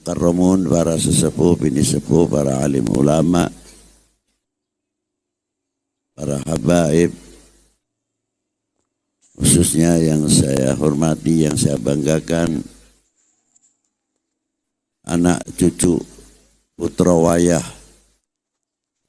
mukarramun, para sesepuh, bini sepuh, para alim ulama, para habaib, khususnya yang saya hormati, yang saya banggakan, anak cucu putra wayah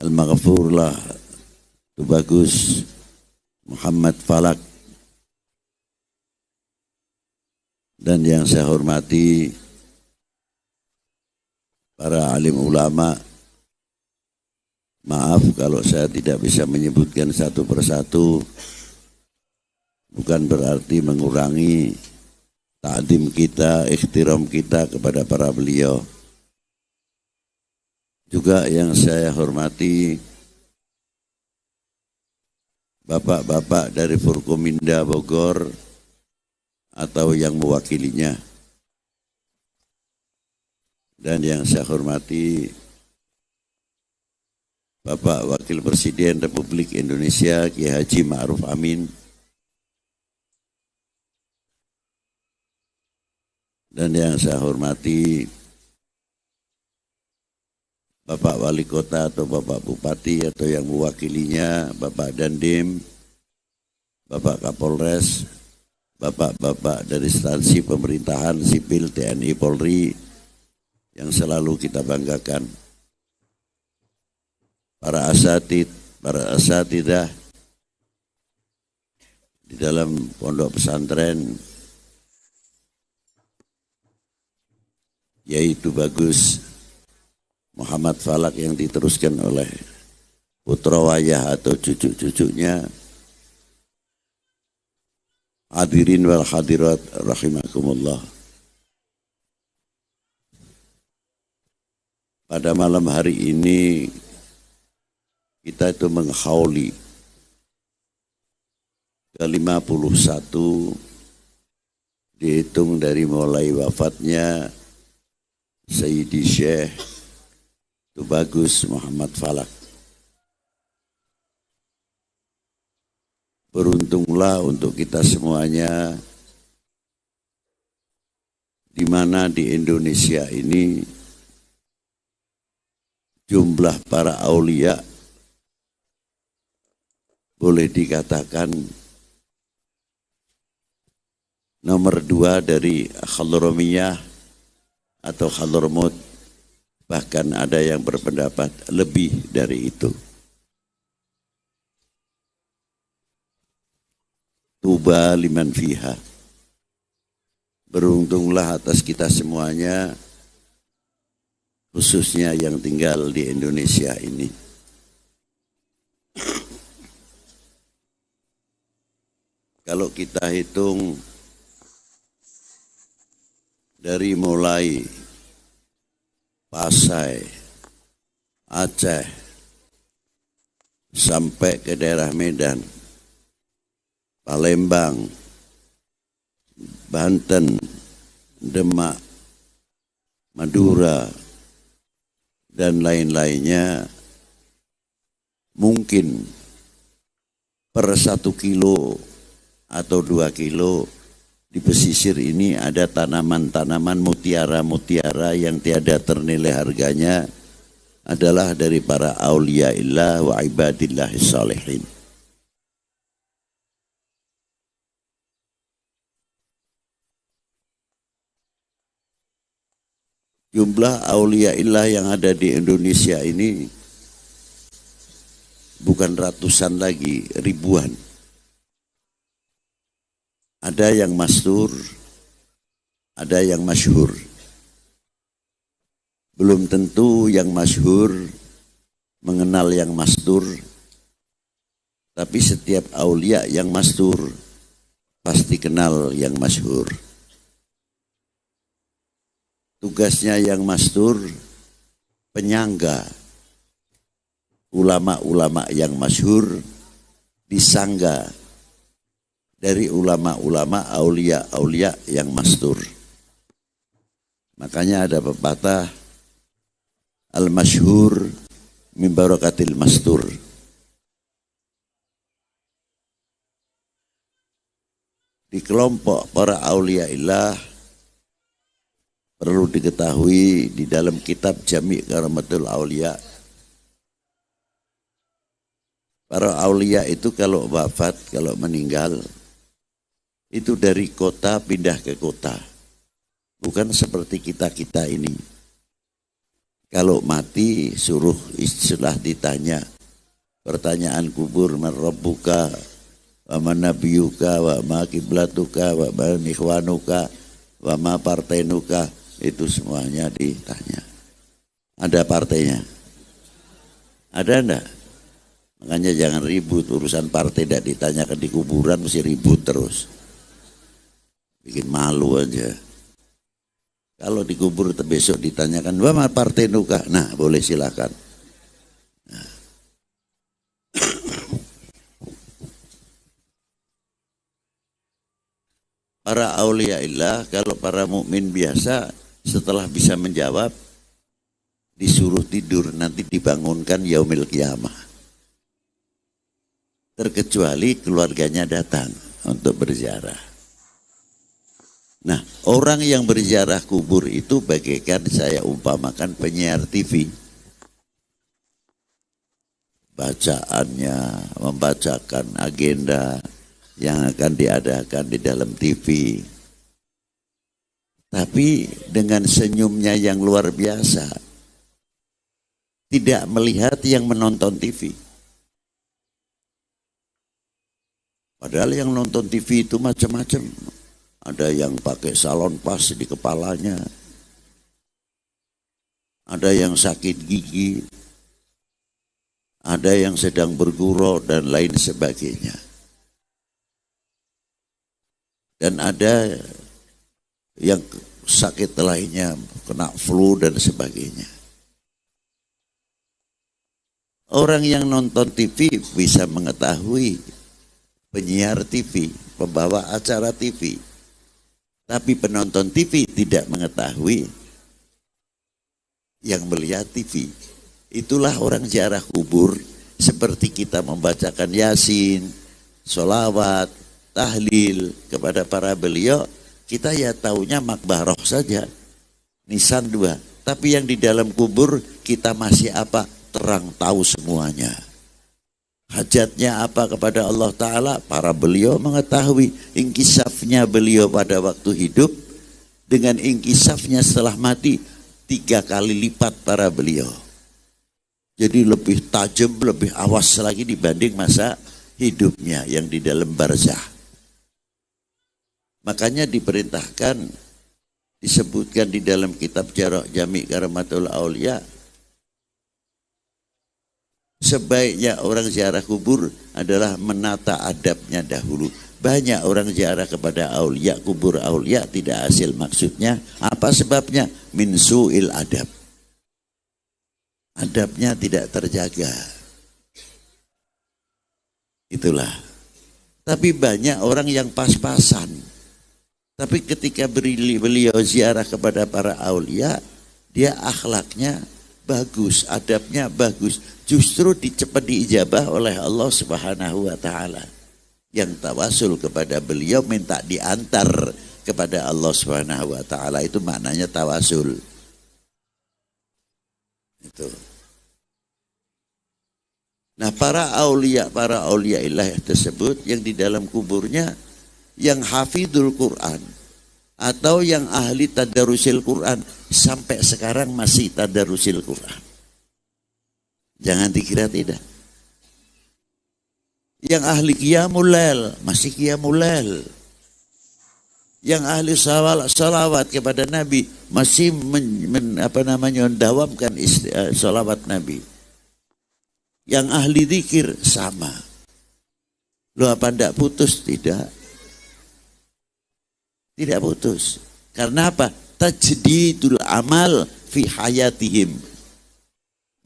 al-maghfurlah Tubagus Muhammad Falak, dan yang saya hormati para alim ulama. Maaf kalau saya tidak bisa menyebutkan satu persatu, bukan berarti mengurangi ta'zim kita, ikhtiram kita kepada para beliau. Juga yang saya hormati bapak-bapak dari Forkominda Bogor atau yang mewakilinya. Dan yang saya hormati Bapak Wakil Presiden Republik Indonesia Kiai Haji Ma'ruf Amin, dan yang saya hormati Bapak Wali Kota atau Bapak Bupati atau yang mewakilinya, Bapak Dandim, Bapak Kapolres, Bapak-bapak dari instansi pemerintahan sipil TNI Polri yang selalu kita banggakan, para asatidah di dalam pondok pesantren, yaitu Bagus Muhammad Falak yang diteruskan oleh putra wayah atau cucu-cucunya. Hadirin wal hadirat rahimakumullah. Pada malam hari ini kita itu menghauli ke-51 dihitung dari mulai wafatnya Sayyidi Syekh Tubagus Muhammad Falak. Beruntunglah untuk kita semuanya di mana di Indonesia ini jumlah para aulia boleh dikatakan nomor 2 dari Hadramiyah atau Hadramut, bahkan ada yang berpendapat lebih dari itu. Tuba liman fiha. Beruntunglah atas kita semuanya, khususnya yang tinggal di Indonesia ini. Kalau kita hitung dari mulai Pasai, Aceh, sampai ke daerah Medan, Palembang, Banten, Demak, Madura, dan lain-lainnya, mungkin per 1 kilo atau 2 kilo di pesisir ini ada tanaman-tanaman mutiara-mutiara yang tiada ternilai harganya, adalah dari para auliaillah wa ibadillahis salihin. Jumlah auliaillah yang ada di Indonesia ini bukan ratusan lagi, ribuan. Ada yang mastur, ada yang masyhur. Belum tentu yang masyhur mengenal yang mastur, tapi setiap aulia yang mastur pasti kenal yang masyhur. Tugasnya yang mastur penyangga ulama-ulama yang masyhur, disangga dari ulama-ulama aulia-aulia yang mastur. Makanya ada pepatah al-masyhur min barakatil mastur. Di kelompok para auliaillah Perlu diketahui di dalam kitab Jami' Karamatul Aulia, para aulia itu kalau wafat, kalau meninggal, itu dari kota pindah ke kota. Bukan seperti kita-kita ini. Kalau mati suruh istilah ditanya. Pertanyaan kubur, man rabbuka, wa man nabiyuka, wa ma kiblatuka, wa ma ikhwanuka, wa ma partainuka. Itu semuanya ditanya. Ada partainya? Ada enggak? Makanya jangan ribut, urusan partai tidak ditanyakan di kuburan, mesti ribut terus. Bikin malu aja. Kalau dikubur besok ditanyakan, wa ma partainuka. Nah, boleh silakan. Nah. Para auliaillah, kalau para mukmin biasa setelah bisa menjawab disuruh tidur, nanti dibangunkan yaumil qiyamah. Terkecuali keluarganya datang untuk berziarah. Nah, orang yang berziarah kubur itu bagaikan saya umpamakan penyiar TV. Bacaannya membacakan agenda yang akan diadakan di dalam TV. Tapi dengan senyumnya yang luar biasa, tidak melihat yang menonton TV. Padahal yang nonton TV itu macam-macam. Ada yang pakai salon pas di kepalanya. Ada yang sakit gigi. Ada yang sedang bergurau dan lain sebagainya. Dan ada yang sakit lainnya, kena flu dan sebagainya. Orang yang nonton TV bisa mengetahui penyiar TV, pembawa acara TV. Tapi penonton TV tidak mengetahui yang melihat TV. Itulah orang ziarah kubur, seperti kita membacakan Yasin, sholawat, tahlil kepada para beliau, kita ya taunya makbaroh saja, nisan 2. Tapi yang di dalam kubur kita masih apa? Terang tahu semuanya. Hajatnya apa kepada Allah Ta'ala? Para beliau mengetahui. Inkisafnya beliau pada waktu hidup dengan inkisafnya setelah mati 3 kali lipat para beliau. Jadi lebih tajam, lebih awas lagi dibanding masa hidupnya yang di dalam barzah. Makanya diperintahkan, disebutkan di dalam kitab Jami' Karamatul Aulia, sebaiknya orang ziarah kubur adalah menata adabnya dahulu. Banyak orang ziarah kepada aulia, kubur aulia tidak hasil. Maksudnya apa sebabnya? Min su'il adab. Adabnya tidak terjaga. Itulah. Tapi banyak orang yang pas-pasan. Tapi ketika beliau ziarah kepada para aulia, dia akhlaknya bagus, adabnya bagus. Justru cepat diijabah oleh Allah Subhanahu wa Ta'ala. Yang tawasul kepada beliau, minta diantar kepada Allah Subhanahu wa Ta'ala. Itu maknanya tawasul. Itu. Nah, para aulia ilah tersebut yang di dalam kuburnya yang hafidul Quran atau yang ahli tadarusil Quran, sampai sekarang masih tadarusil Quran. Jangan dikira tidak. Yang ahli qiyamul lail masih qiyamul lail. Yang ahli salawat kepada Nabi masih mendawamkan salawat Nabi. Yang ahli zikir sama. Loh, apa enggak putus? Tidak putus. Karena apa? Tajdidul amal fi hayatihim.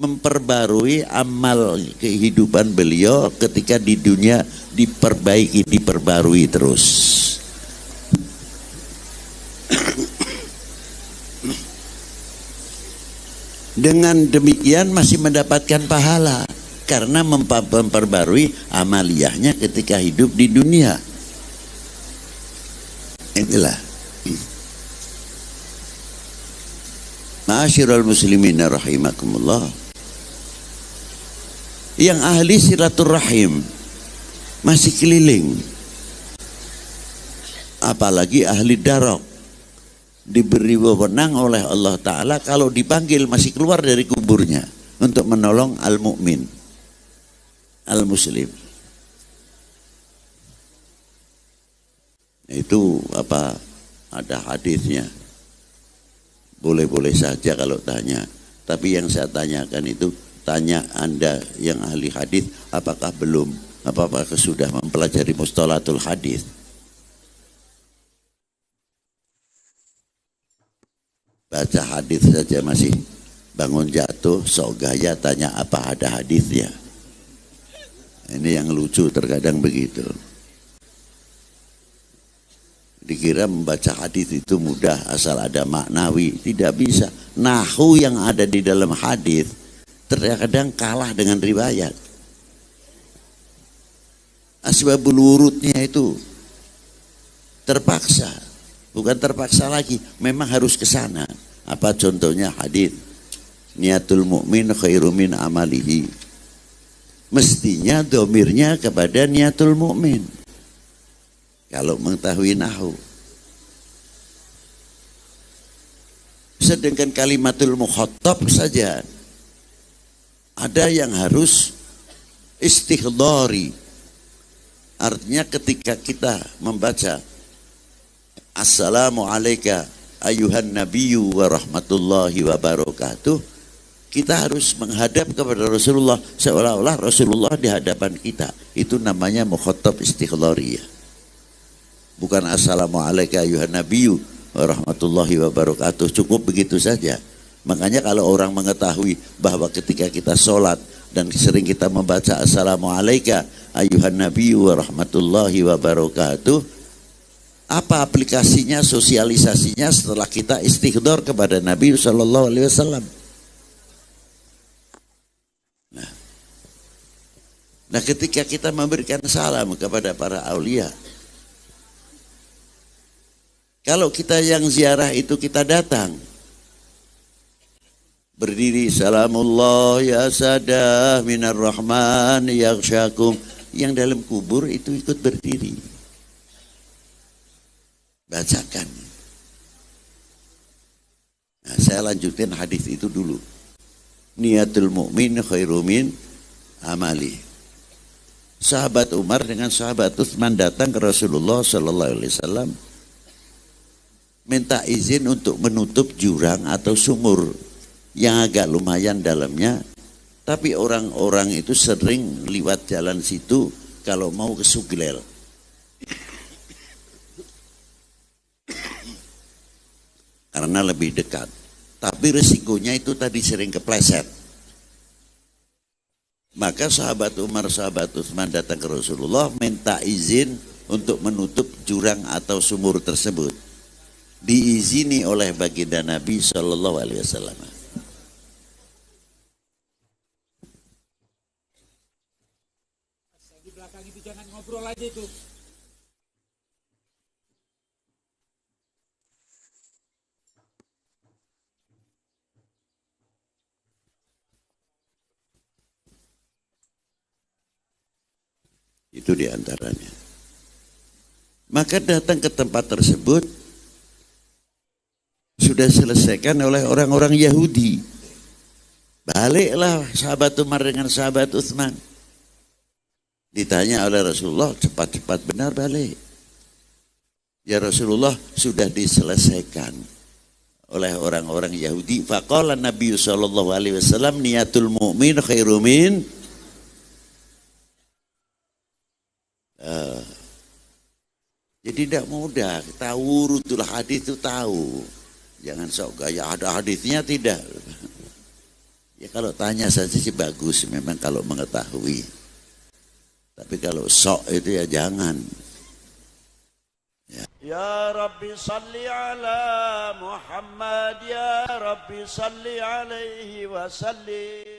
Memperbarui amal kehidupan beliau ketika di dunia, diperbarui terus. Dengan demikian masih mendapatkan pahala karena memperbarui amaliyahnya ketika hidup di dunia. Itulah. Ma'asyiral muslimin rahimakumullah. Yang ahli silaturahim masih keliling. Apalagi ahli darok, diberi wewenang oleh Allah Ta'ala kalau dipanggil masih keluar dari kuburnya untuk menolong al-mu'min, al-muslim. Itu apa, ada hadisnya. Boleh-boleh saja kalau tanya. Tapi yang saya tanyakan itu, tanya Anda yang ahli hadis, apakah belum, apakah sudah mempelajari mustalahul hadis? Baca hadis saja masih bangun jatuh, sok gaya tanya apa ada hadisnya. Ini yang lucu terkadang begitu. Dikira membaca hadis itu mudah asal ada maknawi, tidak bisa. Nahwu yang ada di dalam hadis terkadang kalah dengan riwayat. Asbabul wurudnya itu terpaksa, bukan terpaksa lagi, memang harus ke sana. Apa contohnya hadis? Niatul mu'min khairum min amalihi. Mestinya domirnya kepada niatul mu'min. Kalau mengetahui nahwu. Sedangkan kalimatul mukhatab saja ada yang harus istihdari. Artinya ketika kita membaca Assalamualaikum ayuhan nabiyyu wa rahmatullahi wa barakatuh, kita harus menghadap kepada Rasulullah seolah-olah Rasulullah di hadapan kita. Itu namanya mukhatab istighrariyah. Bukan Assalamualaikum ayuhan nabiyyu wa rahmatullahi wa barakatuh, cukup begitu saja. Makanya kalau orang mengetahui bahwa ketika kita sholat dan sering kita membaca Assalamualaikum ayuhan nabiyyu wa rahmatullahi wa barakatuh, apa aplikasinya, sosialisasinya setelah kita istighdar kepada Nabi Sallallahu Alaihi Wasallam? Nah, ketika kita memberikan salam kepada para aulia, kalau kita yang ziarah itu kita datang, berdiri, salamullah ya sadah minar rahman yaghsyakum, yang dalam kubur itu ikut berdiri. Bacakan. Nah, saya lanjutin hadis itu dulu. Niatul mu'min khairum min amali. Sahabat Umar dengan sahabat Utsman datang ke Rasulullah sallallahu alaihi wasallam minta izin untuk menutup jurang atau sumur yang agak lumayan dalamnya, tapi orang-orang itu sering lewat jalan situ kalau mau ke Suglel. Karena lebih dekat. Tapi resikonya itu tadi sering kepleset. Maka sahabat Umar, sahabat Utsman datang ke Rasulullah minta izin untuk menutup jurang atau sumur tersebut. Diizini oleh baginda Nabi Sallallahu Alaihi Wasallam. Di belakang itu jangan ngobrol aja itu. Itu diantaranya. Maka datang ke tempat tersebut sudah selesaikan oleh orang-orang Yahudi. Baliklah sahabat Umar dengan sahabat Utsman. Ditanya oleh Rasulullah, cepat-cepat benar balik. Ya Rasulullah, sudah diselesaikan oleh orang-orang Yahudi. Faqala Nabi sallallahu alaihi wasallam niatul mu'min khairum min jadi tidak mudah. Tahu urutul hadis itu tahu. Jangan sok gaya ada hadisnya, tidak. Ya kalau tanya saja sih bagus memang kalau mengetahui. Tapi kalau sok itu ya jangan. Ya Rabbi salli ala Muhammad, ya Rabbi salli alaihi wa sallim.